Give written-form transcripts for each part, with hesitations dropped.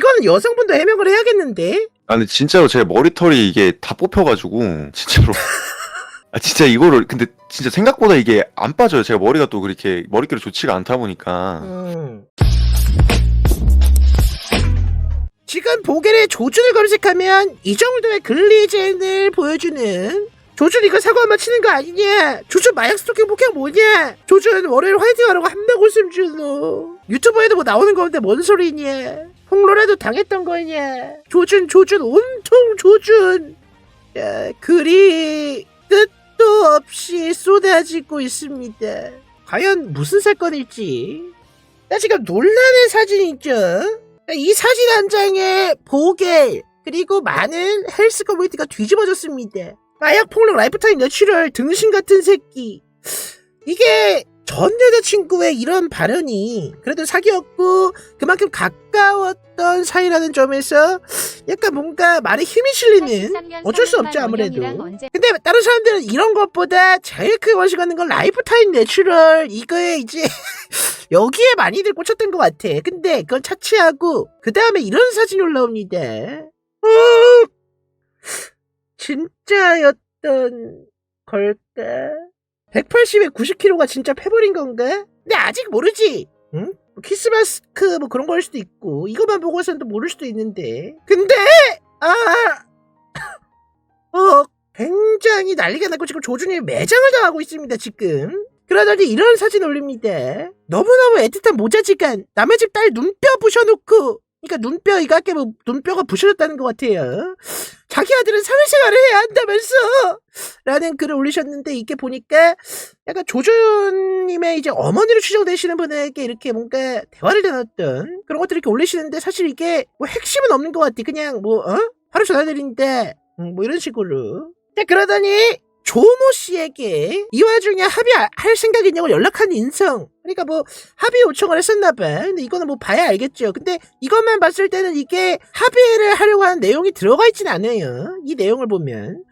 이거는 여성분도 해명을 해야겠는데? 아 근데 진짜로 제 머리털이 이게 다 뽑혀가지고 진짜로 아 진짜 이거를 근데 진짜 생각보다 이게 안 빠져요. 제가 머리가 또 그렇게 머릿결이 좋지가 않다 보니까. 지금 보겔의 조준을 검색하면 이 정도의 글리젠을 보여주는 조준 이거 사고 한번 치는 거 아니냐? 조준 마약 스토킹 폭행 뭐냐? 조준 월요일 화이팅하라고 한명 웃음 주노. 유튜버에도 뭐 나오는 건데 뭔 소리냐? 폭로라도 당했던 거냐? 조준 온통 조준. 야, 글이 끝도 없이 쏟아지고 있습니다. 과연 무슨 사건일지. 나 지금 논란의 사진이 있죠? 이 사진 한 장에 보겔 그리고 많은 헬스 커뮤니티가 뒤집어졌습니다. 마약 폭력 라이프타임 내추럴 등신 같은 새끼. 이게 전 여자친구의 이런 발언이 그래도 사귀었고 그만큼 가까웠던 사이라는 점에서 약간 뭔가 말에 힘이 실리는 어쩔 수 없죠 아무래도. 근데 다른 사람들은 이런 것보다 제일 크게 원식하는 건 라이프타임 내추럴 이거에 이제 여기에 많이들 꽂혔던 것 같아. 근데 그건 차치하고 그 다음에 이런 사진이 올라옵니다. 진짜였던 걸까? 180에 90kg가 진짜 패버린 건가? 근데 아직 모르지. 응? 키스 마스크 뭐 그런 거일 수도 있고 이것만 보고서는 또 모를 수도 있는데. 근데 굉장히 난리가 나고 지금 조준이 매장을 당하고 있습니다 지금. 그러더니 이런 사진 올립니다. 너무너무 애틋한 모자지간 남의 집 딸 눈뼈 부셔놓고, 그러니까 눈뼈 이거 아까 뭐 눈뼈가 부셔졌다는 것 같아요. 자기 아들은 사회생활을 해야 한다면서 라는 글을 올리셨는데 이게 보니까 약간 조준님의 이제 어머니로 추정되시는 분에게 이렇게 뭔가 대화를 나눴던 그런 것들을 이렇게 올리시는데 사실 이게 뭐 핵심은 없는 것 같아. 그냥 뭐 바로 전화드린데 뭐 이런 식으로. 그러더니 조모 씨에게 이 와중에 합의할 생각이 있냐고 연락한 인성. 그러니까 뭐 합의 요청을 했었나봐. 근데 이거는 뭐 봐야 알겠죠. 근데 이것만 봤을 때는 이게 합의를 하려고 하는 내용이 들어가 있진 않아요. 이 내용을 보면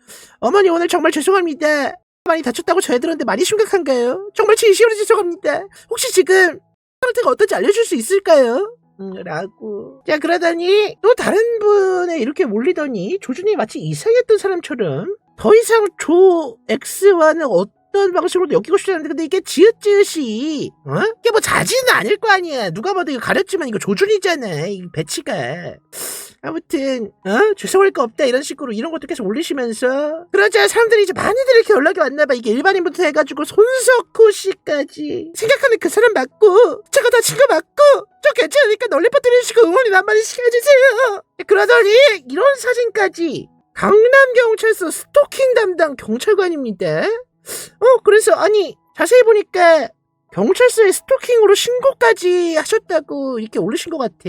어머니 오늘 정말 죄송합니다. 많이 다쳤다고 전해 들었는데 많이 심각한가요? 정말 진심으로 죄송합니다. 혹시 지금 상태가 어떤지 알려줄 수 있을까요? 라고. 자 그러더니 또 다른 분에 이렇게 몰리더니 조준이 마치 이상했던 사람처럼 더 이상 조 X와는 어떤 방식으로도 엮이고 싶지 않은데 근데 이게 지읒지읒이 이게 뭐 자지는 아닐 거 아니야. 누가 봐도 이거 가렸지만 이거 조준이잖아. 이 배치가. 아무튼 죄송할 거 없다 이런 식으로 이런 것도 계속 올리시면서 그러자 사람들이 이제 많이들 이렇게 연락이 왔나봐. 이게 일반인부터 해가지고 손석호 씨까지 생각하는 그 사람 맞고 제가 다친 거 맞고 저 괜찮으니까 널리 퍼뜨리시고 응원이나 한마디씩 해주세요. 그러더니 이런 사진까지 강남경찰서 스토킹 담당 경찰관입니다. 그래서 아니 자세히 보니까 경찰서에 스토킹으로 신고까지 하셨다고 이렇게 올리신 것 같아.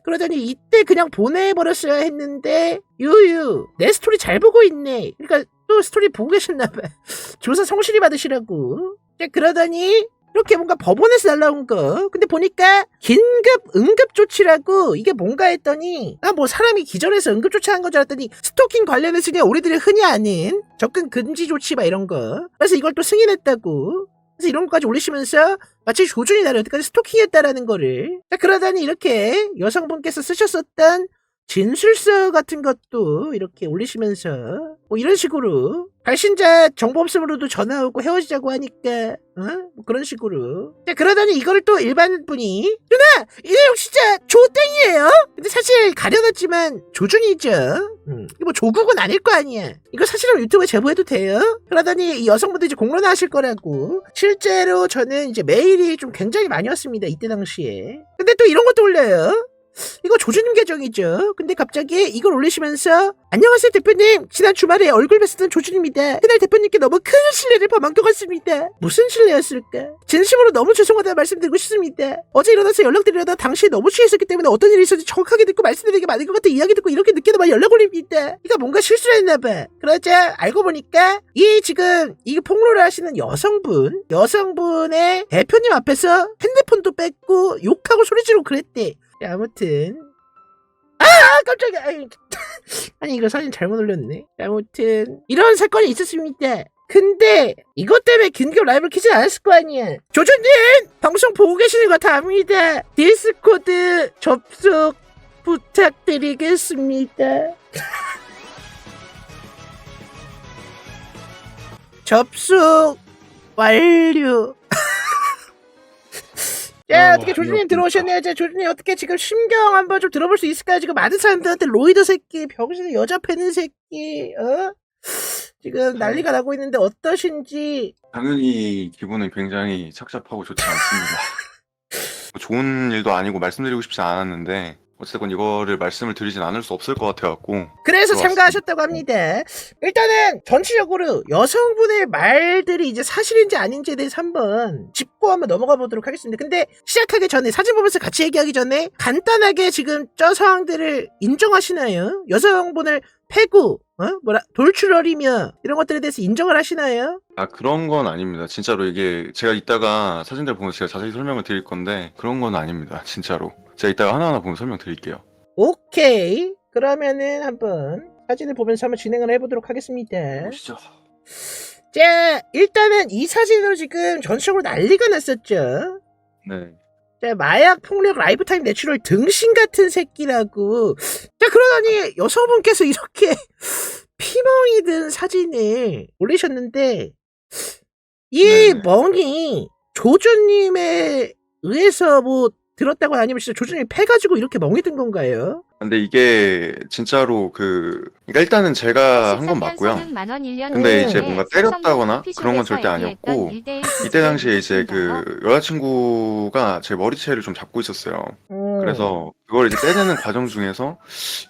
그러더니 이때 그냥 보내버렸어야 했는데 유유 내 스토리 잘 보고 있네. 그러니까 또 스토리 보고 계셨나봐. 조사 성실히 받으시라고. 그러더니 이렇게 뭔가 법원에서 날라온 거. 근데 보니까 긴급 응급조치라고 이게 뭔가 했더니 나 뭐 사람이 기절해서 응급조치한 건 줄 알았더니 스토킹 관련해서 그냥 우리들이 흔히 아는 접근 금지 조치 막 이런 거. 그래서 이걸 또 승인했다고. 그래서 이런 것까지 올리시면서 마치 조준이 나를 여태까지 스토킹했다라는 거를. 자 그러다니 이렇게 여성분께서 쓰셨었던 진술서 같은 것도 이렇게 올리시면서 뭐 이런 식으로 발신자 정보 없음으로도 전화 오고 헤어지자고 하니까 뭐 그런 식으로. 자 그러더니 이거를 또 일반 분이 누나 이 내용 진짜 조땡이에요. 근데 사실 가려놨지만 조준이죠. 이거 뭐 조국은 아닐 거 아니야. 이거 사실은 유튜브에 제보해도 돼요. 그러더니 이 여성분들 이제 공론화 하실 거라고. 실제로 저는 이제 메일이 좀 굉장히 많이 왔습니다 이때 당시에. 근데 또 이런 것도 올려요. 이거 조준님 계정이죠. 근데 갑자기 이걸 올리시면서 안녕하세요 대표님, 지난 주말에 얼굴 뵀었던 조준입니다. 그날 대표님께 너무 큰 신뢰를 범한 것 같습니다. 무슨 신뢰였을까? 진심으로 너무 죄송하다는 말씀드리고 싶습니다. 어제 일어나서 연락드리려다 당시에 너무 취했었기 때문에 어떤 일이 있었는지 정확하게 듣고 말씀드리는 게 맞을 것 같아 이야기 듣고 이렇게 늦게도 막 연락 올립니다. 그러니까 뭔가 실수를 했나봐. 그러자 알고 보니까 이 지금 이 폭로를 하시는 여성분의 대표님 앞에서 핸드폰도 뺏고 욕하고 소리 지르고 그랬대. 아무튼 깜짝이야. 아니 이거 사진 잘못 올렸네. 아무튼 이런 사건이 있었습니다. 근데 이것 때문에 긴급 라이브를 키지 않았을 거 아니야. 조준님 방송 보고 계시는 거 다 압니다. 디스코드 접속 부탁드리겠습니다. 접속 완료. 자, 어떻게 조준님 들어오셨네요. 자, 조준님 어떻게 지금 심경 한번 좀 들어볼 수 있을까요? 지금 많은 사람들한테 로이더 새끼, 병신의 여자 패는 새끼, 지금 난리가 나고 있는데 어떠신지. 당연히 기분은 굉장히 착잡하고 좋지 않습니다. 뭐 좋은 일도 아니고 말씀드리고 싶지 않았는데 어쨌든 이거를 말씀을 드리진 않을 수 없을 것 같아갖고 그래서 들어왔습니다. 참가하셨다고 합니다. 일단은 전체적으로 여성분의 말들이 이제 사실인지 아닌지에 대해서 한번 짚고 한번 넘어가 보도록 하겠습니다. 근데 시작하기 전에 사진 보면서 같이 얘기하기 전에 간단하게 지금 저 상황들을 인정하시나요? 여성분을 패고 돌출어리며 이런 것들에 대해서 인정을 하시나요? 아, 그런 건 아닙니다. 진짜로 이게 제가 이따가 사진들 보면서 제가 자세히 설명을 드릴 건데 그런 건 아닙니다. 진짜로. 제가 이따가 하나하나 보면 설명드릴게요. 오케이. 그러면은 한번 사진을 보면서 한번 진행을 해보도록 하겠습니다. 보시죠. 자, 일단은 이 사진으로 지금 전적으로 난리가 났었죠. 네. 자, 마약 폭력 라이프타임 내추럴 등신 같은 새끼라고. 자, 그러더니 여성분께서 이렇게 피멍이 든 사진을 올리셨는데 이 네네. 멍이 조조님에 의해서 뭐 들었다고 아니면 진짜 조조님이 패가지고 이렇게 멍이 든 건가요? 근데 이게 진짜로 그러니까 일단은 제가 한 건 맞고요. 근데 이제 뭔가 때렸다거나 그런 건 절대 아니었고 이때 당시에 이제 그 여자친구가 제 머리채를 좀 잡고 있었어요. 그래서 그걸 이제 떼내는 과정 중에서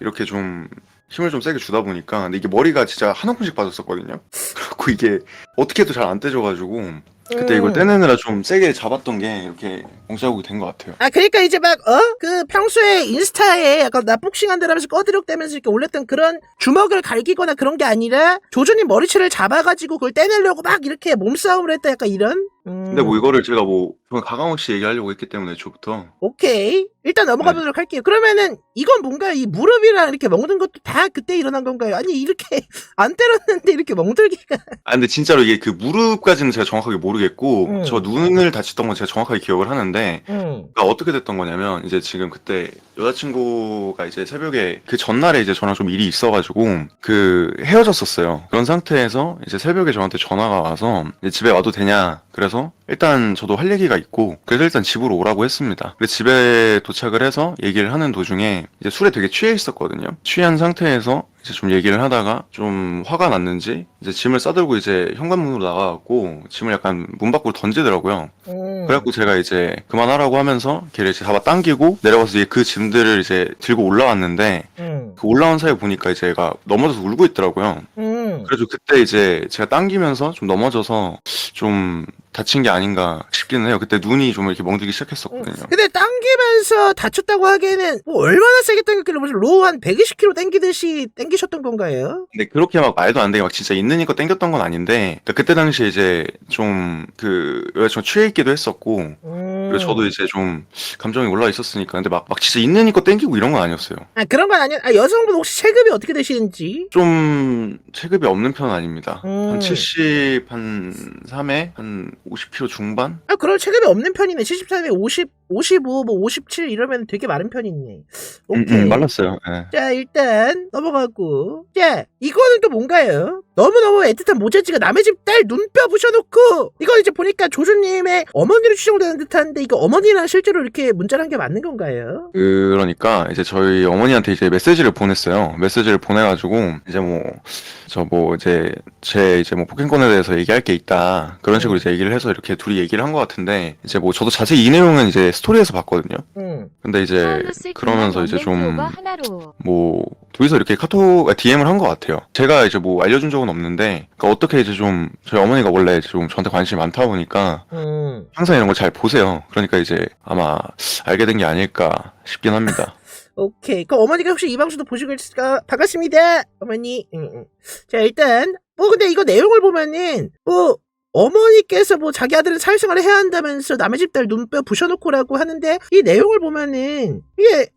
이렇게 좀 힘을 좀 세게 주다 보니까 근데 이게 머리가 진짜 한 움큼씩 빠졌었거든요. 그래갖고 이게 어떻게 해도 잘 안 떼져가지고 그때 이걸 떼내느라 좀 세게 잡았던 게 이렇게 멍자국이 된 것 같아요. 아, 그러니까 이제 막 그 평소에 인스타에 약간 나 복싱한다라면서 꺼드럭대면서 이렇게 올렸던 그런 주먹을 갈기거나 그런 게 아니라 조조님 머리채를 잡아가지고 그걸 떼내려고 막 이렇게 몸싸움을 했다, 약간 이런? 근데 뭐 이거를 제가 뭐 정말 가감없이 얘기하려고 했기 때문에 애초부터 오케이. 일단 넘어가 보도록 할게요. 그러면은 이건 뭔가요? 이 무릎이랑 이렇게 멍든 것도 다 그때 일어난 건가요? 아니, 이렇게 안 때렸는데 이렇게 멍들기가. 아 근데 진짜로 이게 그 무릎까지는 제가 정확하게 모르겠고 저 눈을 다쳤던 건 제가 정확하게 기억을 하는데 그러니까 어떻게 됐던 거냐면 이제 지금 그때 여자친구가 이제 새벽에 그 전날에 이제 저랑 좀 일이 있어가지고 그 헤어졌었어요. 그런 상태에서 이제 새벽에 저한테 전화가 와서 이제 집에 와도 되냐 그래서 일단 저도 할 얘기가 있고 그래서 일단 집으로 오라고 했습니다. 근데 집에 도착을 해서 얘기를 하는 도중에 이제 술에 되게 취해 있었거든요. 취한 상태에서 이제 좀 얘기를 하다가 좀 화가 났는지 이제 짐을 싸들고 이제 현관문으로 나가갖고 짐을 약간 문 밖으로 던지더라고요. 그래갖고 제가 이제 그만하라고 하면서 걔를 이제 잡아 당기고 내려가서 이제 그 짐들을 이제 들고 올라왔는데 그 올라온 사이에 보니까 이제 얘가 넘어져서 울고 있더라고요. 그래서 그때 이제 제가 당기면서 좀 넘어져서 좀 다친 게 아닌가 싶기는 해요. 그때 눈이 좀 이렇게 멍들기 시작했었거든요. 근데 당기면서 다쳤다고 하기에는 뭐 얼마나 세게 당겼길래 무슨 로우 한 120kg 당기듯이 당기셨던 건가요? 근데 그렇게 막 말도 안 되게 막 진짜 있는 힘껏 당겼던 건 아닌데 그러니까 그때 당시에 이제 좀 그 여자친구 취해 있기도 했었고 그리고 저도 이제 좀 감정이 올라 있었으니까 근데 막 진짜 있는 힘껏 당기고 이런 건 아니었어요. 아, 그런 건 아니야. 아, 여성분 혹시 체급이 어떻게 되시는지? 좀 체급이 없는 편은 아닙니다. 한 70, 한 3에 한 50kg 중반? 아, 그럼 체급이 없는 편이네. 73에 50, 55, 뭐 57 이러면 되게 마른 편이네. 오케이. 말랐어요. 네. 자, 일단 넘어가고. 자, 이거는 또 뭔가요? 너무너무 애틋한 모자지가 남의 집 딸 눈뼈 부셔놓고 이거 이제 보니까 조조님의 어머니로 추정되는 듯한데 이거 어머니랑 실제로 이렇게 문자를 한 게 맞는 건가요? 그러니까 이제 저희 어머니한테 이제 메시지를 보냈어요. 메시지를 보내가지고 이제 뭐 저 뭐 이제 제 이제 뭐 폭행권에 대해서 얘기할 게 있다 그런 식으로 이제 얘기를 해서 이렇게 둘이 얘기를 한 것 같은데 이제 뭐 저도 자세히 이 내용은 이제 스토리에서 봤거든요. 근데 이제 그러면서 이제 좀 뭐 둘이서 이렇게 카톡 DM을 한 것 같아요. 제가 이제 뭐 알려준 적은 없는데 그러니까 어떻게 이제 좀 저희 어머니가 원래 좀 저한테 관심이 많다 보니까 항상 이런 걸 잘 보세요. 그러니까 이제 아마 알게 된 게 아닐까 싶긴 합니다. 오케이. 그럼 어머니가 혹시 이 방송도 보시고 있을까? 반갑습니다, 어머니. 자, 일단 뭐 근데 이거 내용을 보면은 뭐 어머니께서 뭐 자기 아들은 사회생활을 해야 한다면서 남의 집 딸 눈뼈 부셔놓고라고 하는데 이 내용을 보면은 이게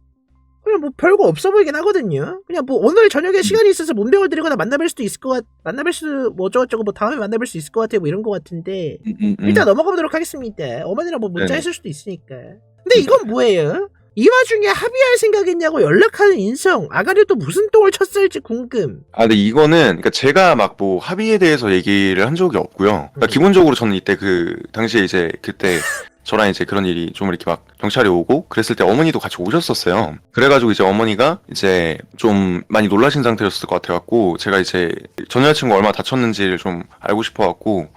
그냥 뭐 별거 없어 보이긴 하거든요. 그냥 뭐 오늘 저녁에 시간이 있어서 문병을 드리거나 만나뵐 수도 있을 것 만나뵐 수 뭐 어쩌고저쩌고 뭐 다음에 만나뵐 수 있을 것 같아 뭐 이런 것 같은데 일단 넘어가 보도록 하겠습니다. 어머니랑 뭐 문자 네네. 했을 수도 있으니까. 근데 이건 뭐예요? 이 와중에 합의할 생각이냐고 연락하는 인성 아가리 또 무슨 똥을 쳤을지 궁금. 아, 근데 이거는, 그러니까 제가 막 뭐 합의에 대해서 얘기를 한 적이 없고요. 그러니까 기본적으로 저는 이때 그 당시에 이제 그때 저랑 이제 그런 일이 좀 이렇게 막 경찰이 오고 그랬을 때 어머니도 같이 오셨었어요. 그래가지고 이제 어머니가 이제 좀 많이 놀라신 상태였을 것 같아갖고 제가 이제 전 여자친구가 얼마나 다쳤는지를 좀 알고 싶어갖고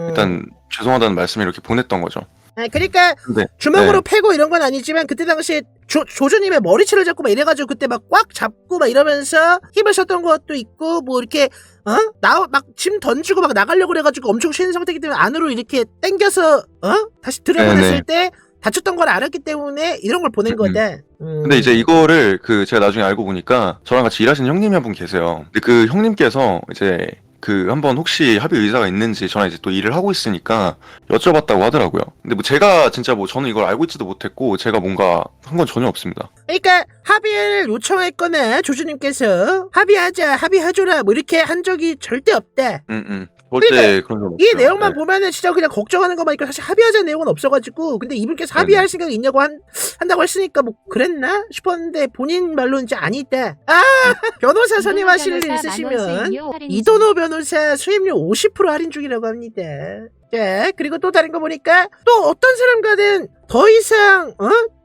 일단 죄송하다는 말씀을 이렇게 보냈던 거죠. 아, 그러니까 근데 주먹으로 패고 이런 건 아니지만 그때 당시에 조조님의 머리채를 잡고 막 이래가지고 그때 막 꽉 잡고 막 이러면서 힘을 썼던 것도 있고 뭐 이렇게 막 짐 던지고 막 나가려고 그래가지고 엄청 쉬는 상태이기 때문에 안으로 이렇게 당겨서 다시 들어보냈을 때 다쳤던 걸 알았기 때문에 이런 걸 보낸 거다. 근데 이제 이거를 그 제가 나중에 알고 보니까 저랑 같이 일하시는 형님이 한 분 계세요. 근데 그 형님께서 이제 그 한번 혹시 합의 의사가 있는지 저랑 이제 또 일을 하고 있으니까 여쭤봤다고 하더라고요. 근데 뭐 제가 진짜 뭐 저는 이걸 알고 있지도 못했고 제가 뭔가 한 건 전혀 없습니다. 그러니까 합의를 요청했거나 조주님께서 합의하줘라 뭐 이렇게 한 적이 절대 없다. 절대 그런 적 없어요. 이 내용만 보면은 진짜 그냥 걱정하는 것만 있고 사실 합의하자는 내용은 없어가지고 근데 이분께서 합의할 생각이 있냐고 한다고 했으니까 뭐 그랬나 싶었는데 본인 말로는 이제 아니다. 변호사 선임하실 일 있으시면 이도노 변호사 수임료 50% 할인 중이라고 합니다. 자, 그리고 또 다른 거 보니까 또 어떤 사람과는 더 이상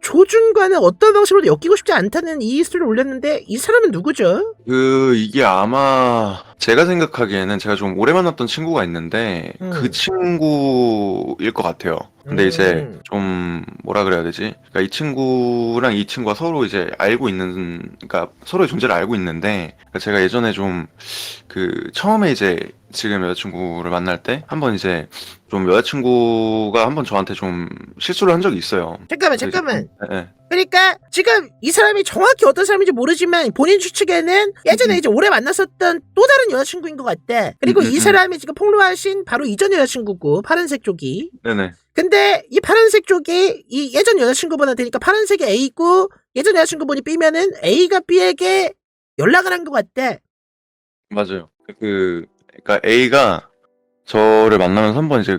조준과는 어떤 방식으로도 엮이고 싶지 않다는 이 스토리를 올렸는데 이 사람은 누구죠? 이게 아마 제가 생각하기에는 제가 좀 오래 만났던 친구가 있는데 그 친구일 것 같아요. 근데 이제 좀 뭐라 그래야 되지? 그러니까 이 친구랑 이 친구가 서로 이제 알고 있는, 그러니까 서로의 존재를 알고 있는데 그러니까 제가 예전에 좀 그 처음에 이제 지금 여자친구를 만날 때 한번 이제 좀 여자친구가 한번 저한테 좀 실수를 한 적이 있어요. 잠깐만. 네. 그러니까 지금 이 사람이 정확히 어떤 사람인지 모르지만 본인 추측에는 예전에 이제 오래 만났었던 또 다른 여자친구인 것 같대. 그리고 이 사람이 지금 폭로하신 바로 이전 여자친구고 파란색 쪽이. 네네. 근데 이 파란색 쪽이 이 예전 여자친구분한테니까 파란색이 A고 예전 여자친구분이 B면은 A가 B에게 연락을 한 것 같대. 맞아요. 그러니까 A가 저를 만나면서 한번 이제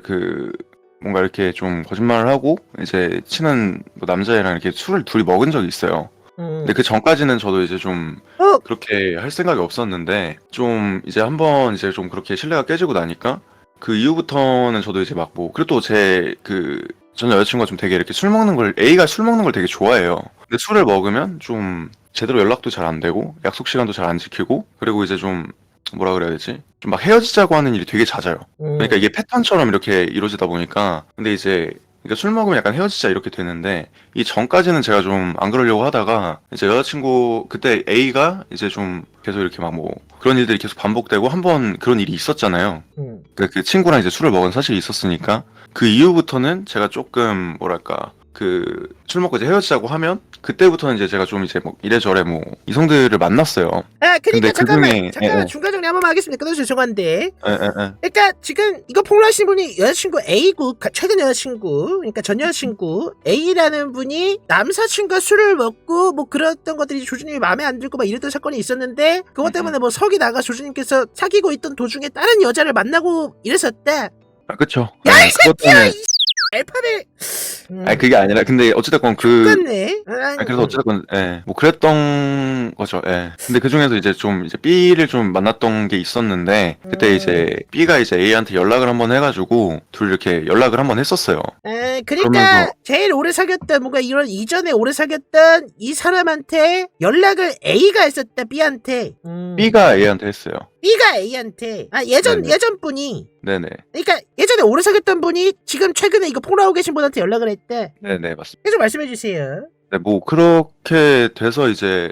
뭔가 이렇게 좀 거짓말을 하고 이제 친한 뭐 남자애랑 이렇게 술을 둘이 먹은 적이 있어요. 근데 그 전까지는 저도 이제 좀 그렇게 할 생각이 없었는데 좀 이제 한번 이제 좀 그렇게 신뢰가 깨지고 나니까 그 이후부터는 저도 이제 막 뭐 그래도 제 전 여자친구가 좀 되게 이렇게 술 먹는 걸 A가 술 먹는 걸 되게 좋아해요. 근데 술을 먹으면 좀 제대로 연락도 잘 안 되고 약속 시간도 잘 안 지키고 그리고 이제 좀 뭐라 그래야 되지? 좀 막 헤어지자고 하는 일이 되게 잦아요. 그러니까 이게 패턴처럼 이렇게 이루어지다 보니까 근데 이제 그러니까 술 먹으면 약간 헤어지자 이렇게 되는데 이 전까지는 제가 좀 안 그러려고 하다가 이제 여자친구 그때 A가 이제 좀 계속 이렇게 막 뭐 그런 일들이 계속 반복되고 한번 그런 일이 있었잖아요. 그 친구랑 이제 술을 먹은 사실이 있었으니까 그 이후부터는 제가 조금 뭐랄까 술 먹고 이제 헤어지자고 하면 그때부터는 이제 제가 좀 이제 뭐 이래저래 뭐 이성들을 만났어요. 그러니까 잠깐만 예. 중간 정리 한번 하겠습니다. 끊어서 죄송한데. 그러니까 지금 이거 폭로하신 분이 여자친구 A고 최근 여자친구 그러니까 전 여자친구 A라는 분이 남사친과 술을 먹고 뭐 그랬던 것들이 조주님이 마음에 안 들고 막 이랬던 사건이 있었는데 그것 때문에 뭐 석이 나가 조주님께서 사귀고 있던 도중에 다른 여자를 만나고 이랬었대. 그쵸. 야, 이 새끼야! 알파벳. 그게 아니라 근데 어찌됐건 똑같네. 그래서 어찌됐건 뭐 그랬던 거죠. 근데 그 중에서 이제 좀 이제 B를 좀 만났던 게 있었는데 그때 이제 B가 이제 A한테 연락을 한번 해가지고 둘이 이렇게 연락을 한번 했었어요. 그러니까 그러면서 제일 오래 사귀었던 뭔가 이런 이전에 오래 사귀었던 이 사람한테 연락을 A가 했었다 B한테. B가 A한테 했어요. B가 A한테. 예전 분이. 네네. 그러니까 예전에 오래 사귀었던 분이 지금 최근에 이거 폭로하고 계신 분한테 연락을 했대. 네네 맞습니다. 계속 말씀해 주세요. 네, 뭐 그렇게 돼서 이제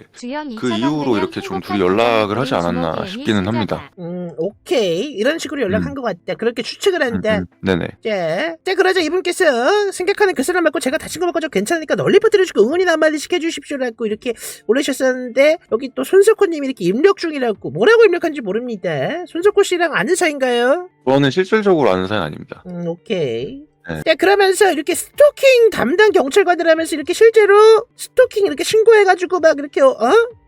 그 이후로 이렇게 좀 둘이 연락을 하지 않았나 싶기는 합니다. 오케이. 이런 식으로 연락한 것 같다. 그렇게 추측을 한다. 네네. 자, 그러자 이분께서 생각하는 그 사람 말고 제가 다친 거 말고 좀 괜찮으니까 널리 퍼뜨려주고 응원이나 한마디씩 해주십시오라고 이렇게 올리셨었는데 여기 또 손석호님이 이렇게 입력 중이라고 뭐라고 입력한지 모릅니다. 손석호 씨랑 아는 사이인가요? 저는 실질적으로 아는 사이는 아닙니다. 오케이. 네. 자, 그러면서 이렇게 스토킹 담당 경찰관을 하면서 이렇게 실제로 스토킹 이렇게 신고해가지고 막 이렇게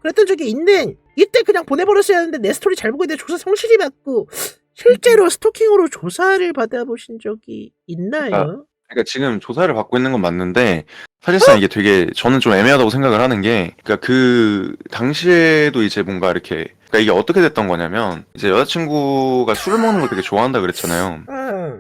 그랬던 적이 있는 이때 그냥 보내버렸어야 하는데 내 스토리 잘 보고 있는데 조사 성실히 받고 실제로 스토킹으로 조사를 받아보신 적이 있나요? 그러니까 지금 조사를 받고 있는 건 맞는데 사실상 이게 되게 저는 좀 애매하다고 생각을 하는 게 그러니까 그 당시에도 이제 뭔가 이렇게 그러니까 이게 어떻게 됐던 거냐면 이제 여자친구가 술을 먹는 걸 되게 좋아한다 그랬잖아요.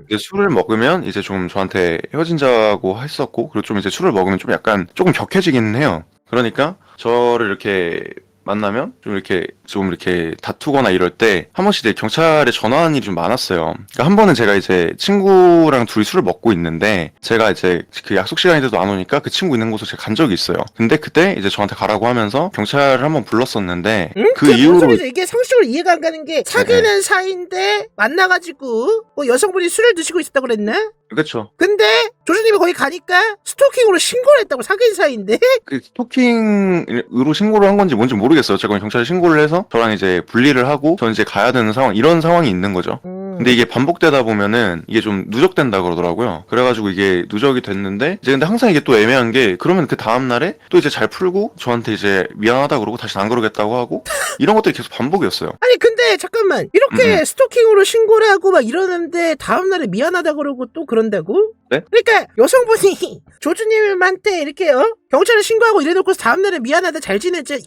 이제 술을 먹으면 이제 좀 저한테 헤어진다고 했었고 그리고 좀 이제 술을 먹으면 좀 약간 조금 격해지기는 해요. 그러니까 저를 이렇게 만나면 좀 이렇게 다투거나 이럴 때 한 번씩 이제 경찰에 전화하는 일이 좀 많았어요. 그러니까 한 번은 제가 이제 친구랑 둘이 술을 먹고 있는데 제가 이제 그 약속 시간인데도 안 오니까 그 친구 있는 곳으로 제가 간 적이 있어요. 근데 그때 이제 저한테 가라고 하면서 경찰을 한번 불렀었는데 응? 그 그게 무슨 이후로 소리죠? 이게 상식적으로 이해가 안 가는 게 사귀는 사이인데 만나가지고 뭐 여성분이 술을 드시고 있었다고 그랬나? 그렇죠. 근데 조주님이 거기 가니까 스토킹으로 신고를 했다고 사귄 사이인데? 그 스토킹으로 신고를 한 건지 뭔지 모르겠어요. 어쨌건 경찰에 신고를 해서 저랑 이제 분리를 하고 전 이제 가야 되는 상황 이런 상황이 있는 거죠. 근데 이게 반복되다 보면은 이게 좀 누적된다 그러더라고요. 그래가지고 이게 누적이 됐는데 이제 근데 항상 이게 또 애매한 게 그러면 그 다음 날에 또 이제 잘 풀고 저한테 이제 미안하다 그러고 다시 안 그러겠다고 하고 이런 것들이 계속 반복이었어요. 아니 근데 잠깐만 이렇게 스토킹으로 신고를 하고 막 이러는데 다음날에 미안하다 그러고 또 그런다고? 네? 그러니까 여성분이 조주님한테 이렇게 경찰에 신고하고 이래놓고 다음날에 미안하다 잘 지내자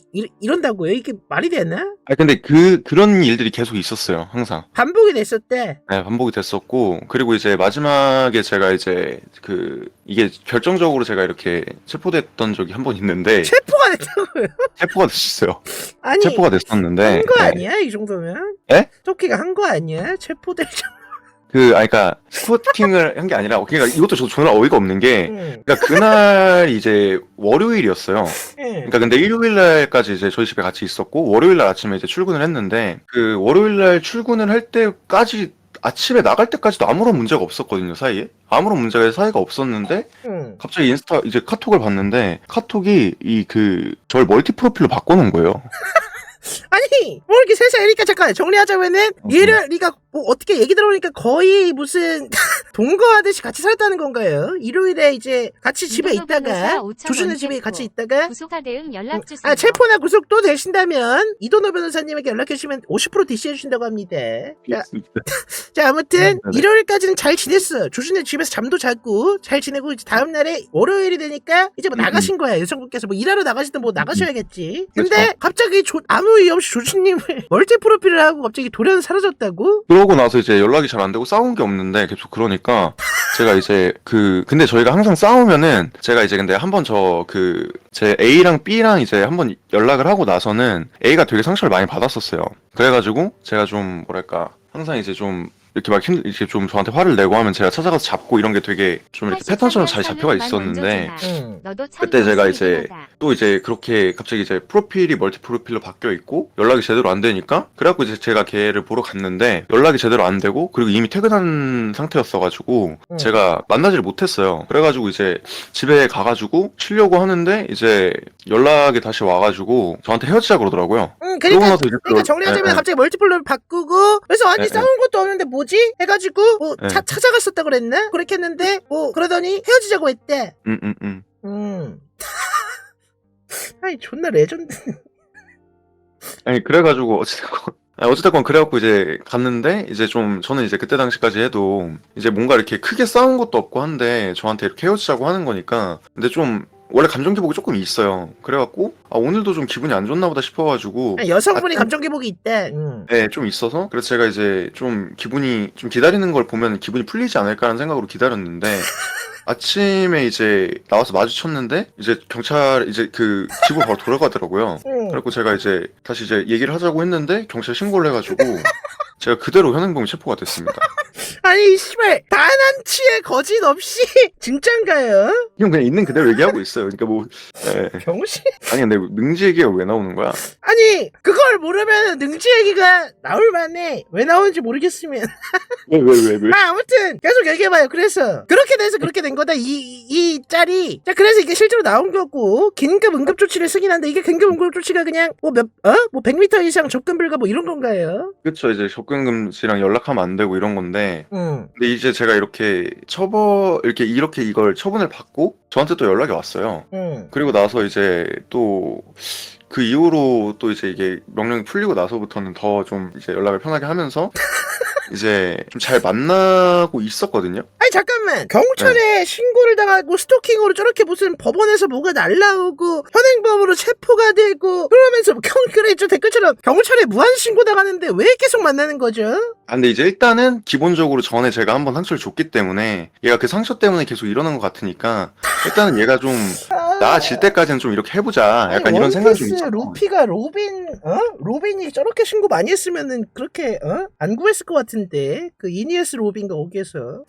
이런다고요? 이게 말이 되나? 아 근데 그런 일들이 계속 있었어요. 항상. 반복이 됐었대. 네, 반복이 됐었고 그리고 이제 마지막에 제가 이제 이게 결정적으로 제가 이렇게 체포됐던 적이 한 번 있는데 체포가 됐다고요? 체포가 됐었어요. 아니 체포가 됐었는데 한 거 네. 아니야 이 정도면? 예? 스토킹 한 거 아니야? 체포될 정도. 그러니까 스토킹을 한 게 아니라 그러니까 이것도 저 정말 어이가 없는 게 응. 그러니까 그날 이제 월요일이었어요. 응. 그러니까 근데 일요일 날까지 이제 저희 집에 같이 있었고 월요일 날 아침에 이제 출근을 했는데 그 월요일 날 출근을 할 때까지 아침에 나갈 때까지도 아무런 문제가 없었거든요, 사이에. 아무런 문제가 사이가 없었는데 응. 갑자기 인스타 이제 카톡을 봤는데 카톡이 저를 멀티 프로필로 바꿔놓은 거예요. 아니 뭐 이렇게 세상이니까 잠깐 정리하자면은 얘를 네가 뭐 어떻게 얘기 들어보니까 거의 무슨 동거하듯이 같이 살았다는 건가요? 일요일에 이제 같이 집에 있다가 조준의 집에 같이 있다가 구속화 대응 연락 주세요. 체포나 구속도 되신다면 이도노 변호사님에게 연락해 주시면 50% DC해 주신다고 합니다. 자 아무튼 네네. 일요일까지는 잘 지냈어. 조준의 집에서 잠도 자고 잘 지내고 이제 다음 날에 월요일이 되니까 이제 뭐 나가신 거야. 여성분께서 뭐 일하러 나가시든 뭐 나가셔야겠지. 근데 그렇죠. 갑자기 아무 이유 없이 조준님을 멀티 프로필을 하고 갑자기 돌연 사라졌다고? 그러고 나서 이제 연락이 잘 안 되고 싸운 게 없는데 계속 그러니까 제가 이제 근데 저희가 항상 싸우면은 제가 이제 근데 한번 제 A랑 B랑 이제 한번 연락을 하고 나서는 A가 되게 상처를 많이 받았었어요. 그래가지고 제가 좀 뭐랄까 항상 이제 좀 이렇게 막 이렇게 좀 저한테 화를 내고 하면 제가 찾아가서 잡고 이런 게 되게 좀 이렇게 패턴처럼 잘 잡혀가 있었는데 응. 그때 제가 이제 또 이제 그렇게 갑자기 이제 프로필이 멀티 프로필로 바뀌어 있고 연락이 제대로 안 되니까 그래갖고 이제 제가 걔를 보러 갔는데 연락이 제대로 안 되고 그리고 이미 퇴근한 상태였어가지고 제가 만나지를 못했어요. 그래가지고 이제 집에 가가지고 쉬려고 하는데 이제 연락이 다시 와가지고 저한테 헤어지자 그러더라고요. 응, 그러고 그러니까, 나서 이제 그러니까 정리하자면 갑자기 멀티플로를 바꾸고 그래서 아니 네, 싸운 것도 없는데 뭐지? 해가지고 뭐 네. 찾아갔었다 그랬나? 그렇게 했는데 뭐 그러더니 헤어지자고 했대. 아니 존나 레전드. 아니 그래가지고 어쨌든 그래갖고 이제 갔는데 이제 좀 저는 이제 그때 당시까지 해도 이제 뭔가 이렇게 크게 싸운 것도 없고 한데 저한테 이렇게 헤어지자고 하는 거니까 근데 좀 원래 감정 기복이 조금 있어요. 그래갖고 오늘도 좀 기분이 안 좋나 보다 싶어가지고 여성분이 감정 기복이 있대. 네, 좀 있어서 그래서 제가 이제 좀 기다리는 걸 보면 기분이 풀리지 않을까라는 생각으로 기다렸는데 아침에 이제 나와서 마주쳤는데 이제 경찰 이제 집으로 바로 돌아가더라고요. 그래갖고 제가 이제 다시 이제 얘기를 하자고 했는데 경찰 신고를 해가지고 제가 그대로 현행범 체포가 됐습니다. 아니 씨발 단 한 치의 거짓 없이 진짠가요? 그냥 있는 그대로 얘기하고 있어요. 그러니까 뭐 병신? 아니 근데 능지 얘기가 왜 나오는 거야? 아니 그걸 모르면 능지 얘기가 나올 만해. 왜 나오는지 모르겠으면. 왜? 아무튼 계속 얘기해봐요. 그래서 그렇게 돼서 그렇게 된 거다. 이 짤이. 자 그래서 이게 실제로 나온 거고 긴급 응급 조치를 쓰긴 한데 이게 긴급 응급 조치가 그냥 뭐 100m 이상 접근 불가 뭐 이런 건가요? 그쵸 이제 접근 금지랑 연락하면 안 되고 이런 건데 근데 이제 제가 이렇게 이걸 처분을 받고 저한테 또 연락이 왔어요. 그리고 나서 이제 또 그 이후로 또 이제 이게 명령이 풀리고 나서부터는 더 좀 이제 연락을 편하게 하면서 이제 좀 잘 만나고 있었거든요. 아니 아니 잠깐만 경찰에 신고를 당하고 스토킹으로 저렇게 무슨 법원에서 뭐가 날라오고 현행범으로 체포가 되고 그러면서 그래 저 댓글처럼 경찰에 무한 신고 당하는데 왜 계속 만나는 거죠? 아, 근데 이제 일단은 기본적으로 전에 제가 한번 상처를 줬기 때문에 얘가 그 상처 때문에 계속 이러는 것 같으니까 일단은 얘가 좀 나아질 때까지는 좀 이렇게 해보자. 약간 이런 생각이 좀 있죠. 루피가 로빈이 저렇게 신고 많이 했으면은 그렇게 안 구했을 것 같은데 그 이니에스 로빈가 거기에서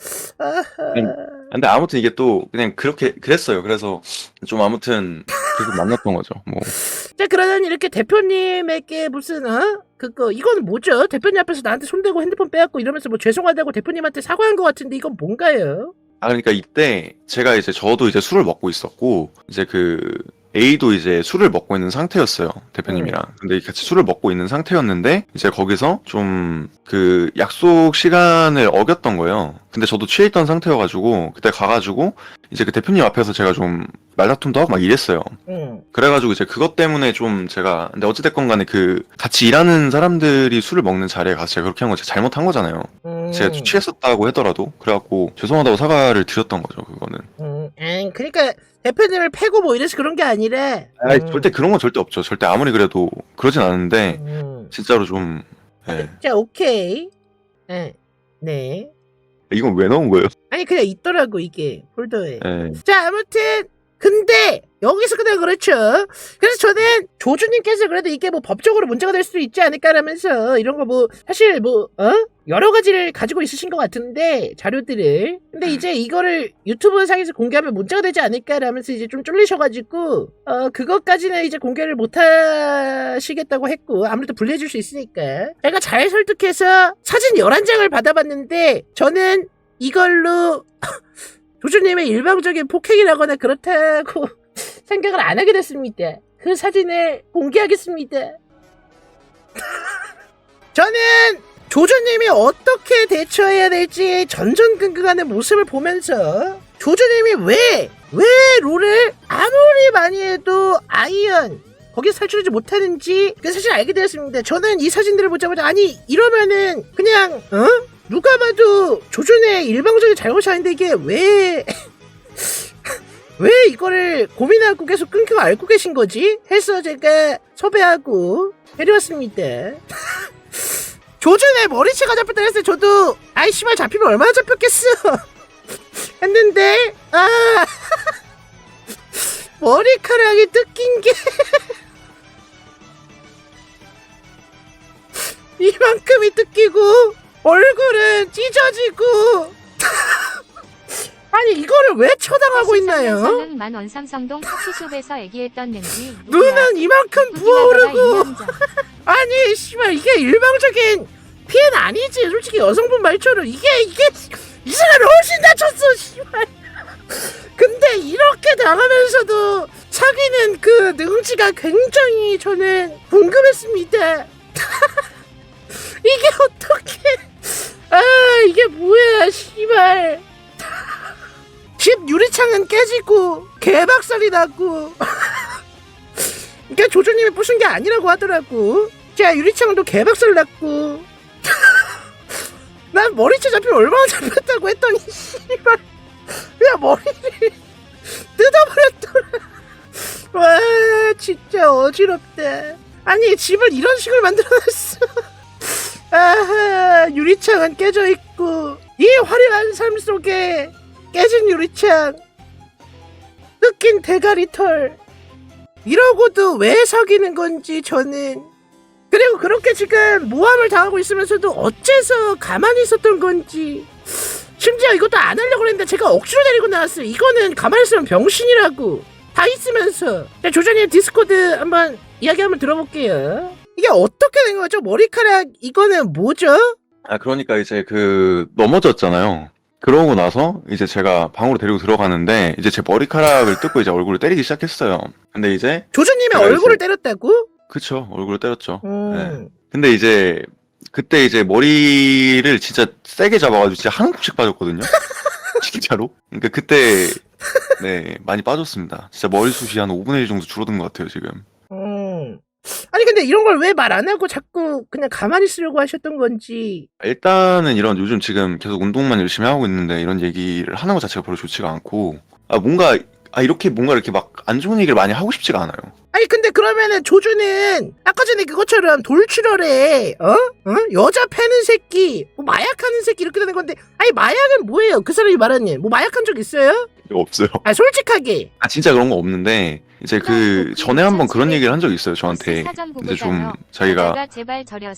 근데 아무튼 이게 또 그냥 그렇게 그랬어요. 그래서 좀 아무튼 계속 만났던 거죠. 뭐. 자 그러면 이렇게 대표님에게 무슨 그거 이건 뭐죠? 대표님 앞에서 나한테 손대고 핸드폰 빼앗고 이러면서 뭐 죄송하다고 대표님한테 사과한 것 같은데 이건 뭔가요? 아, 그러니까 이때 제가 이제 저도 이제 술을 먹고 있었고 이제 그 A도 이제 술을 먹고 있는 상태였어요. 대표님이랑. 근데 같이 술을 먹고 있는 상태였는데 이제 거기서 좀 그 약속 시간을 어겼던 거예요. 근데 저도 취해 있던 상태여가지고 그때 가가지고 이제 그 대표님 앞에서 제가 좀 말다툼도 하고 막 이랬어요. 그래가지고 이제 그것 때문에 좀 제가 근데 어찌됐건 간에 그 같이 일하는 사람들이 술을 먹는 자리에 가서 제가 그렇게 한 건 제가 잘못한 거잖아요. 제가 취했었다고 하더라도 그래갖고 죄송하다고 사과를 드렸던 거죠. 그거는. 그러니까 대표님을 패고 뭐 이래서 그런 게 아니라 절대 그런 건 절대 없죠. 절대 아무리 그래도 그러진 않은데 진짜로 좀 자 오케이 네 이건 왜 넣은 거예요? 아니 그냥 있더라고 이게 폴더에 네. 자 아무튼 근데 여기서 그냥 그렇죠. 그래서 저는 조주님께서 그래도 이게 뭐 법적으로 문제가 될 수도 있지 않을까라면서 이런 거 뭐 사실 뭐 여러 가지를 가지고 있으신 것 같은데 자료들을 근데 이제 이거를 유튜브 상에서 공개하면 문제가 되지 않을까라면서 이제 좀 쫄리셔가지고 그것까지는 이제 공개를 못 하시겠다고 했고 아무래도 불리해 줄 수 있으니까 제가 잘 설득해서 사진 11장을 받아봤는데 저는 이걸로 조주님의 일방적인 폭행이라거나 그렇다고 생각을 안 하게 됐습니다. 그 사진을 공개하겠습니다. 저는 조주님이 어떻게 대처해야 될지 전전긍긍하는 모습을 보면서 조주님이 왜 롤을 아무리 많이 해도 아이언 거기서 탈출하지 못하는지 사실 알게 되었습니다. 저는 이 사진들을 보자마자 아니 이러면은 그냥 누가 봐도 조준의 일방적인 잘못이 아닌데 이게 왜 이거를 고민하고 계속 끊기고 앓고 계신 거지? 해서 제가 섭외하고 데려왔습니다. 조준의 머리채가 잡혔다 했을 때 저도 아이 씨발 잡히면 얼마나 잡혔겠어 했는데 머리카락이 뜯긴 게 이만큼이 뜯기고 얼굴은 찢어지고 아니 이거를 왜 처당하고 있나요? 만원 삼성동 커피숍에서 얘기했던 낸지 눈은 이만큼 부어오르고 아니 씨발 이게 일방적인 피해는 아니지. 솔직히 여성분 말처럼 이게 이 사람이 훨씬 다쳤어 씨발. 근데 이렇게 당하면서도 사귀는 그 능지가 굉장히 저는 궁금했습니다. 이게 어떻게 이게 뭐야 씨발. 집 유리창은 깨지고 개박살이 나고 그러니까 조조님이 부순 게 아니라고 하더라고. 자 유리창도 개박살 났고 난 머리채 잡히면 얼마나 잡혔다고 했더니 씨발 그냥 머리를 뜯어버렸더라. 와 진짜 어지럽다. 아니 집을 이런 식으로 만들어놨어. 아하 유리창은 깨져있고 이 화려한 삶 속에 깨진 유리창 뜯긴 대가리털 이러고도 왜 사귀는 건지 저는. 그리고 그렇게 지금 모함을 당하고 있으면서도 어째서 가만히 있었던 건지. 심지어 이것도 안 하려고 했는데 제가 억지로 데리고 나왔어요. 이거는 가만히 있으면 병신이라고. 다 있으면서. 자, 조장님 디스코드 한번 이야기 한번 들어볼게요. 이게 어떻게 된 거죠? 머리카락 이거는 뭐죠? 아, 그러니까 이제 그 넘어졌잖아요. 그러고 나서 이제 제가 방으로 데리고 들어가는데 이제 제 머리카락을 뜯고 이제 얼굴을 때리기 시작했어요. 근데 이제 조주님의 얼굴을 때렸다고? 그쵸, 얼굴을 때렸죠. 네. 근데 이제 그때 이제 머리를 진짜 세게 잡아가지고 진짜 한 움큼씩 빠졌거든요. 진짜로. 그러니까 그때 많이 빠졌습니다. 진짜 머리숱이 한 5분의 1 정도 줄어든 것 같아요 지금. 아니 아니 근데 이런 걸 왜 말 안 하고 자꾸 그냥 가만히 있으려고 하셨던 건지. 일단은 이런 요즘 지금 계속 운동만 열심히 하고 있는데 이런 얘기를 하는 것 자체가 별로 좋지가 않고 뭔가 이렇게 뭔가 이렇게 막 안 좋은 얘기를 많이 하고 싶지가 않아요. 아니 근데 그러면은 조주는 아까 전에 그것처럼 돌출혈에 여자 패는 새끼 뭐 마약하는 새끼 이렇게 되는 건데 아니 마약은 뭐예요? 그 사람이 말하는 뭐 마약한 적 있어요? 없어요. 아 솔직하게. 진짜 그런 거 없는데 이제 그 전에 한번 그런 얘기를 한 적이 있어요. 저한테 이제 좀 자기가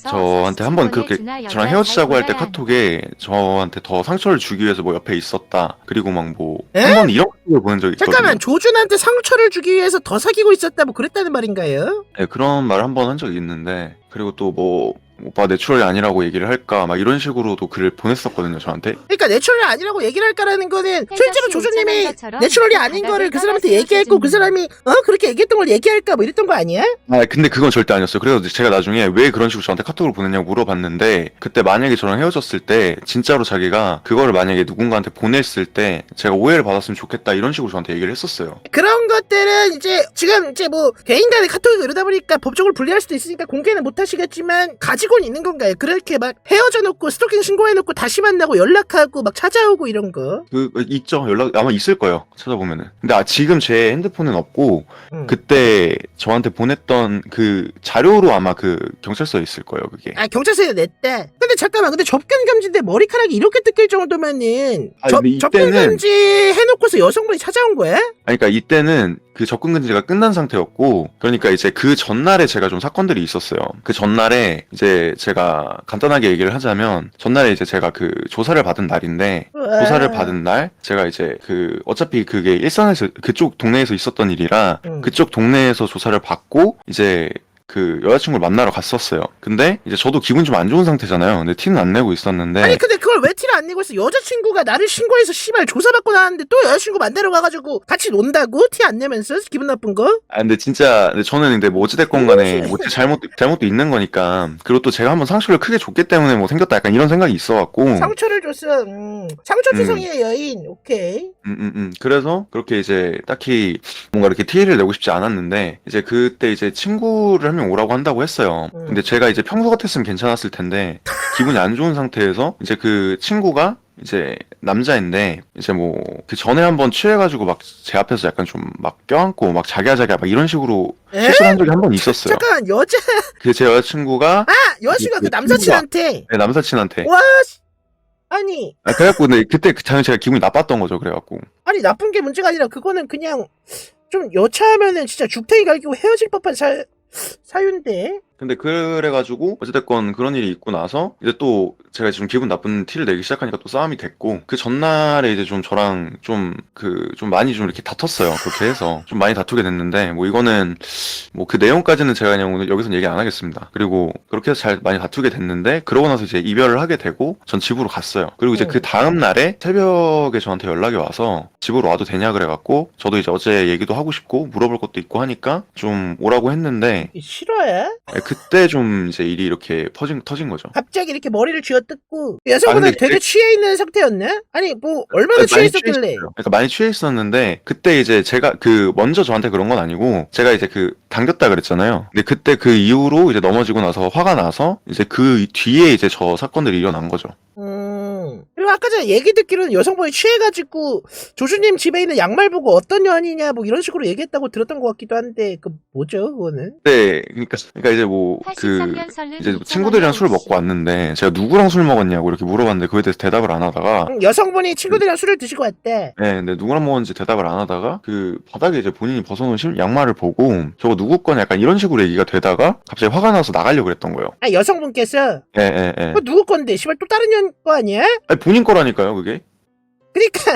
저한테 한번 그렇게 저랑 헤어지자고 할 때 카톡에 저한테 더 상처를 주기 위해서 뭐 옆에 있었다. 그리고 막 뭐 한 번 이런 걸 보낸 적이 있거든요. 잠깐만 조준한테 상처를 주기 위해서 더 사귀고 있었다 뭐 그랬다는 말인가요? 네, 그런 말을 한 번 한 적이 있는데 그리고 또 뭐 오빠 내추럴이 아니라고 얘기를 할까 막 이런 식으로도 글을 보냈었거든요 저한테. 그러니까 내추럴이 아니라고 얘기를 할까라는 거는 실제로 조조님이 내추럴이 아닌 거를 그 사람한테 얘기했고 그 사람이 그렇게 얘기했던 걸 얘기할까 뭐 이랬던 거 아니야? 근데 그건 절대 아니었어요. 그래서 제가 나중에 왜 그런 식으로 저한테 카톡을 보냈냐고 물어봤는데 그때 만약에 저랑 헤어졌을 때 진짜로 자기가 그거를 만약에 누군가한테 보냈을 때 제가 오해를 받았으면 좋겠다 이런 식으로 저한테 얘기를 했었어요. 그런 것들은 이제 지금 이제 뭐 개인 간의 카톡이 이러다 보니까 법적으로 불리할 수도 있으니까 공개는 못 하시겠지만 가지고는 있는 건가요? 그렇게 막 헤어져 놓고 스토킹 신고해 놓고 다시 만나고 연락하고 막 찾아오고 이런 거? 있죠. 연락 아마 있을 거예요. 찾아보면은. 근데 지금 제 핸드폰은 없고 그때 저한테 보냈던 그 자료로 아마 그 경찰서에 있을 거예요. 그게. 경찰서에 냈대. 근데 잠깐만 근데 접견 금지인데 머리카락이 이렇게 뜯길 정도면은 근데 접견 금지 해놓고서 여성분이 찾아온 거야? 그러니까 이때는 그 접근 금지가 끝난 상태였고 그러니까 이제 그 전날에 제가 좀 사건들이 있었어요. 그 전날에 이제 제가 간단하게 얘기를 하자면 전날에 이제 제가 그 조사를 받은 날인데 조사를 받은 날 제가 이제 그 어차피 그게 일산에서 그쪽 동네에서 있었던 일이라 그쪽 동네에서 조사를 받고 이제 그 여자친구를 만나러 갔었어요. 근데 이제 저도 기분이 좀 안 좋은 상태잖아요. 근데 티는 안 내고 있었는데 아니 근데 그걸 왜 티를 안 내고 있어? 여자친구가 나를 신고해서 씨발 조사받고 나왔는데 또 여자친구 만나러 가가지고 같이 논다고? 티 안 내면서? 기분 나쁜 거? 근데 진짜 저는 근데 뭐 어찌됐건 간에 뭐 잘못도 있는 거니까 그리고 또 제가 한번 상처를 크게 줬기 때문에 뭐 생겼다 약간 이런 생각이 있어갖고 상처를 줬어. 상처투성이의 여인. 오케이. 그래서 그렇게 이제 딱히 뭔가 이렇게 티를 내고 싶지 않았는데 이제 그때 이제 친구를 한 명 오라고 한다고 했어요. 근데 제가 이제 평소 같았으면 괜찮았을 텐데 기분이 안 좋은 상태에서 이제 그 친구가 이제 남자인데 이제 뭐 그 전에 한번 취해가지고 막 제 앞에서 약간 좀 막 껴안고 막 자기야 막 이런 식으로 실수를 한 적이 한 번 있었어요. 잠깐 여자 제 여자친구가 여자친구가 그 남사친한테 네, 남사친한테 와 아니 그래갖고 근데 그때 당연히 제가 기분이 나빴던 거죠. 그래갖고 아니 나쁜 게 문제가 아니라 그거는 그냥 좀 여차하면은 진짜 죽탱이 갈기고 헤어질 법한 사유인데. 근데 그래가지고 어찌됐건 그런 일이 있고 나서 이제 또 제가 지금 기분 나쁜 티를 내기 시작하니까 또 싸움이 됐고 그 전날에 이제 좀 저랑 좀 많이 좀 이렇게 다퉜어요. 그렇게 해서 좀 많이 다투게 됐는데 뭐 이거는 뭐 그 내용까지는 제가 그냥 오늘 여기서는 얘기 안 하겠습니다. 그리고 그렇게 해서 잘 많이 다투게 됐는데 그러고 나서 이제 이별을 하게 되고 전 집으로 갔어요. 그리고 이제 그 다음 날에 새벽에 저한테 연락이 와서 집으로 와도 되냐 그래갖고 저도 이제 어제 얘기도 하고 싶고 물어볼 것도 있고 하니까 좀 오라고 했는데 싫어해? 그때 좀 이제 일이 이렇게 터진 거죠. 갑자기 이렇게 머리를 쥐어뜯고 여성분은 되게 취해 있는 상태였네? 아니 뭐 얼마나 취해 있었길래? 그러니까 많이 취해 있었는데 그때 이제 제가 그 먼저 저한테 그런 건 아니고 제가 이제 그 당겼다 그랬잖아요. 근데 그때 그 이후로 이제 넘어지고 나서 화가 나서 이제 그 뒤에 이제 저 사건들이 일어난 거죠. 그리고 아까 전에 얘기 듣기로는 여성분이 취해가지고 조주님 집에 있는 양말 보고 어떤 년이냐 뭐 이런 식으로 얘기했다고 들었던 것 같기도 한데 그 뭐죠 그거는? 네, 그러니까 이제 뭐 이제 친구들이랑 술을 먹고 왔는데 제가 누구랑 술 먹었냐고 이렇게 물어봤는데 그거에 대해서 대답을 안 하다가 여성분이 친구들이랑 술을 드시고 왔대. 네, 근데 누구랑 먹었는지 대답을 안 하다가 그 바닥에 이제 본인이 벗어놓은 양말을 보고 저거 누구 거냐 약간 이런 식으로 얘기가 되다가 갑자기 화가 나서 나가려고 그랬던 거예요. 여성분께서? 예. 그거 누구 건데? 씨발 또 다른 년 거 아니야? 아니 본인 거라니까요 그게. 그러니까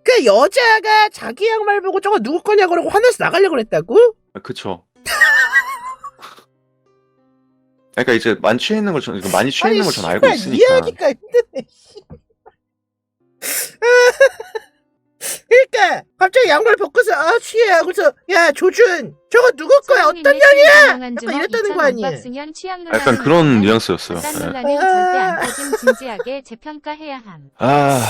그 여자가 자기 양말 보고 저거 누구 거냐고 그러고 화나서 나가려고 그랬다고? 그쵸. 그러니까 이제 많이 취해 있는 걸 전 알고 있으니까. 이해하기가 힘드네. 그러니까 갑자기 양말 벗고서 취해 하고서 야 조준 저거 누구 거야 어떤 년이야? 약간 이랬다는 거 아니에요? 약간 그런 뉘앙스였어요. 절대 안 꺼짐 진지하게 재평가해야 함.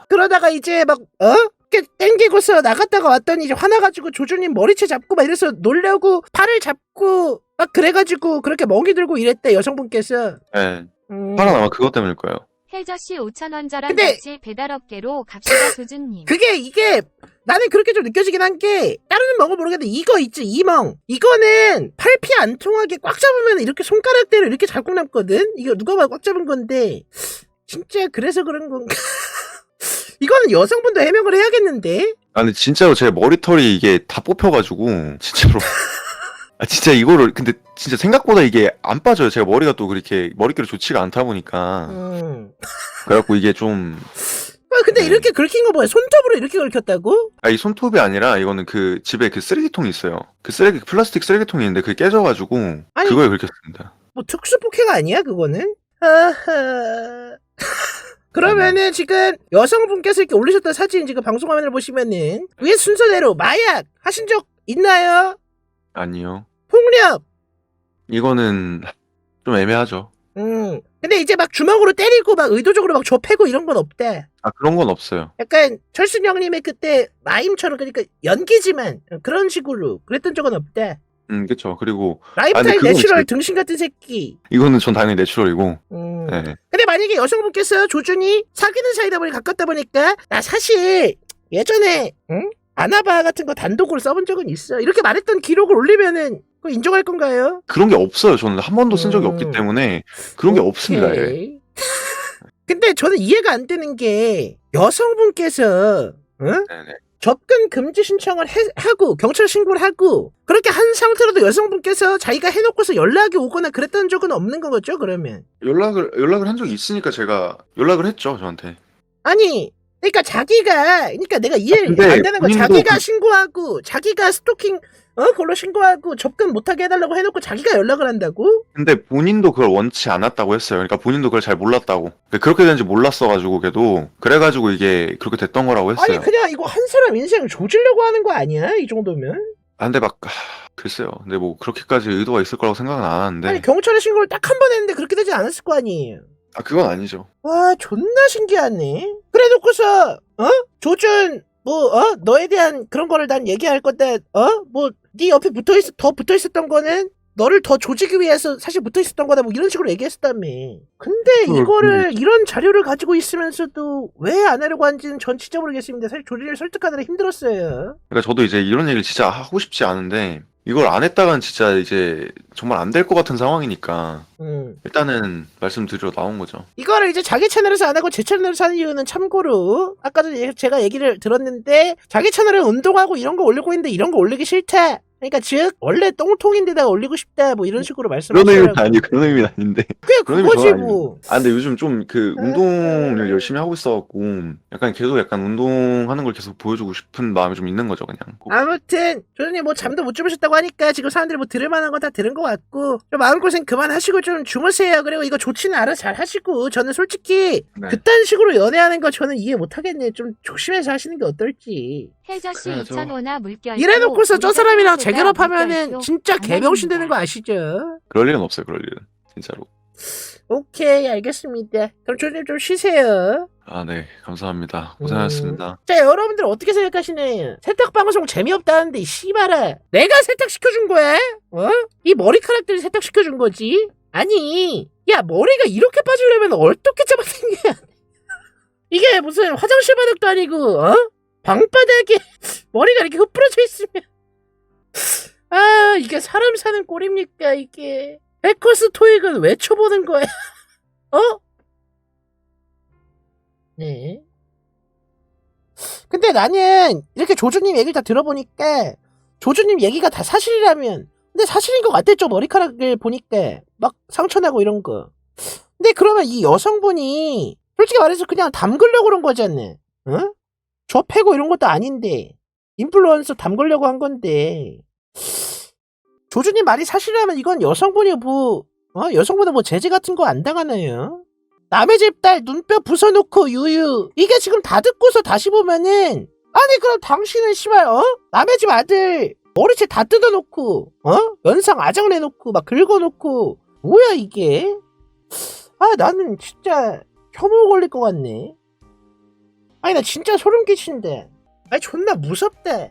그러다가 이제 막 이렇게 땡기고서 나갔다가 왔더니 이제 화나가지고 조준님 머리채 잡고 막 이래서 놀려고 팔을 잡고 막 그래가지고 그렇게 멍이 들고 이랬대 여성분께서. 네. 화가 아마 그것 때문일 거예요. 헬저씨 5,000원 저랑 근데- 같이 배달 업계로 갑시다 조준님. 이게 나는 그렇게 좀 느껴지긴 한 게 다른 멍은 모르겠는데 이거 있지 이멍 이거는 팔피 안 통하게 꽉 잡으면 이렇게 손가락대로 이렇게 잘 꼭 남거든. 이거 누가 봐도 꽉 잡은 건데 진짜 그래서 그런 건가? 이거는 여성분도 해명을 해야겠는데. 아 근데 진짜로 제 머리털이 이게 다 뽑혀가지고 진짜로 아 진짜 이거를 근데 진짜 생각보다 이게 안 빠져요. 제가 머리가 또 그렇게 머릿결이 좋지가 않다 보니까 그래갖고 이게 좀 근데 네. 이렇게 긁힌 거 뭐야? 손톱으로 이렇게 긁혔다고? 아, 이 손톱이 아니라 이거는 그 집에 그 쓰레기통이 있어요. 그 플라스틱 쓰레기통이 있는데 그게 깨져가지고 아니, 그거에 긁혔습니다. 뭐 특수 폭행 아니야 그거는? 하하. 그러면은 지금 여성분께서 이렇게 올리셨던 사진 지금 방송 화면을 보시면은 위에 순서대로 마약 하신 적 있나요? 아니요. 폭력. 이거는 좀 애매하죠. 근데 이제 막 주먹으로 때리고 막 의도적으로 막 좁히고 이런 건 없대. 아 그런 건 없어요. 약간 철순영님의 그때 마임처럼 그러니까 연기지만 그런 식으로 그랬던 적은 없대. 그쵸. 그리고 라이프타임 그건 내추럴 진짜- 등신 같은 새끼. 이거는 전 당연히 내추럴이고. 네. 근데 만약에 여성분께서 조준이 사귀는 사이다 보니 가깝다 보니까 나 사실 예전에 아나바 같은 거 단독으로 써본 적은 있어 이렇게 말했던 기록을 올리면은 그거 인정할 건가요? 그런 게 없어요. 저는 한 번도 쓴 적이 없기 때문에 그런 게 없습니다. 예. 오케이. 근데 저는 이해가 안 되는 게 여성분께서 네네. 접근 금지 신청을 하고 경찰 신고를 하고 그렇게 한 상태로도 여성분께서 자기가 해놓고서 연락이 오거나 그랬던 적은 없는 거겠죠 그러면? 연락을 한 적이 있으니까 제가 연락을 했죠 저한테. 아니 그러니까 그러니까 내가 이해 근데 안 되는 거 본인도 자기가 신고하고 자기가 스토킹 그걸로 신고하고 접근 못하게 해달라고 해놓고 자기가 연락을 한다고? 근데 본인도 그걸 원치 않았다고 했어요. 그러니까 본인도 그걸 잘 몰랐다고. 그렇게 되는지 몰랐어가지고 걔도 그래가지고 이게 그렇게 됐던 거라고 했어요. 아니 그냥 이거 한 사람 인생 조지려고 하는 거 아니야 이 정도면? 아, 근데 막 글쎄요. 근데 뭐 그렇게까지 의도가 있을 거라고 생각은 안 하는데. 아니 경찰에 신고를 딱 한 번 했는데 그렇게 되지 않았을 거 아니에요. 아 그건 아니죠. 와 존나 신기하네. 그래 놓고서 조준 너에 대한 그런 거를 난 얘기할 건데 뭐 네 옆에 더 붙어 있었던 거는 너를 더 조지기 위해서 사실 붙어 있었던 거다 뭐 이런 식으로 얘기했었다며. 근데 이거를 이런 자료를 가지고 있으면서도 왜 안 하려고 한지는 전 진짜 모르겠습니다. 사실 조준이를 설득하느라 힘들었어요. 그러니까 저도 이제 이런 얘기를 진짜 하고 싶지 않은데 이걸 안 했다간 진짜 이제 정말 안 될 것 같은 상황이니까 일단은 말씀드리러 나온 거죠. 이거를 이제 자기 채널에서 안 하고 제 채널에서 하는 이유는 참고로 아까도 제가 얘기를 들었는데 자기 채널은 운동하고 이런 거 올리고 있는데 이런 거 올리기 싫다. 그러니까 즉 원래 똥통인데다가 올리고 싶다 뭐 이런 식으로 그런 말씀하시더라고요. 의미는 아니에요. 그런 의미는 아닌데. 그게 그런 의미 그거지 저는 뭐. 아 근데 요즘 좀 그 운동을 열심히 하고 있어갖고 약간 계속 약간 운동하는 걸 계속 보여주고 싶은 마음이 좀 있는 거죠 그냥. 아무튼 조준님 뭐 잠도 못 주무셨다고 하니까 지금 사람들이 뭐 들을 만한 건 다 들은 것 같고 좀 마음고생 그만하시고 좀 주무세요. 그리고 이거 좋지는 알아서 잘 하시고 저는 솔직히 네. 그딴 식으로 연애하는 거 저는 이해 못하겠네. 좀 조심해서 하시는 게 어떨지. 헬저씨 그래야죠. 2,000원나 물결. 이래놓고서 저 사람이랑 재결합하면은 진짜 개병신 되는 거 아시죠? 그럴 일은 없어요. 그럴 일은 진짜로. 오케이 알겠습니다. 그럼 조준님 좀 쉬세요. 아 네 감사합니다. 고생하셨습니다. 자 여러분들 어떻게 생각하시나요? 세탁방송 재미없다는데 이 씨발아 내가 세탁시켜준 거야? 이 머리카락들이 세탁시켜준 거지? 아니 야 머리가 이렇게 빠지려면 어떻게 잡아당겨야 이게 무슨 화장실 바닥도 아니고 방바닥에 머리가 이렇게 흩뿌러져 있으면 아 이게 사람 사는 꼴입니까 이게. 백커스 토익은 왜 쳐보는 거야? 네. 근데 나는 이렇게 조주님 얘기를 다 들어보니까 조주님 얘기가 다 사실이라면 근데 사실인 것 같았죠. 머리카락을 보니까 막 상처나고 이런 거. 근데 그러면 이 여성분이 솔직히 말해서 그냥 담그려고 그런 거잖아. 저 패고 이런 것도 아닌데 인플루언서 담그려고 한 건데 조주님 말이 사실이라면 이건 여성분이 여성분은 뭐 제재 같은 거 안 당하나요? 남의 집 딸 눈뼈 부숴놓고 유유 이게 지금 다 듣고서 다시 보면은 아니 그럼 당신은 씨발 남의 집 아들 머리채 다 뜯어놓고 연상 아장 내놓고 막 긁어놓고 뭐야 이게. 아 나는 진짜 혐오 걸릴 것 같네. 아니 나 진짜 소름 끼친데. 아니 존나 무섭다.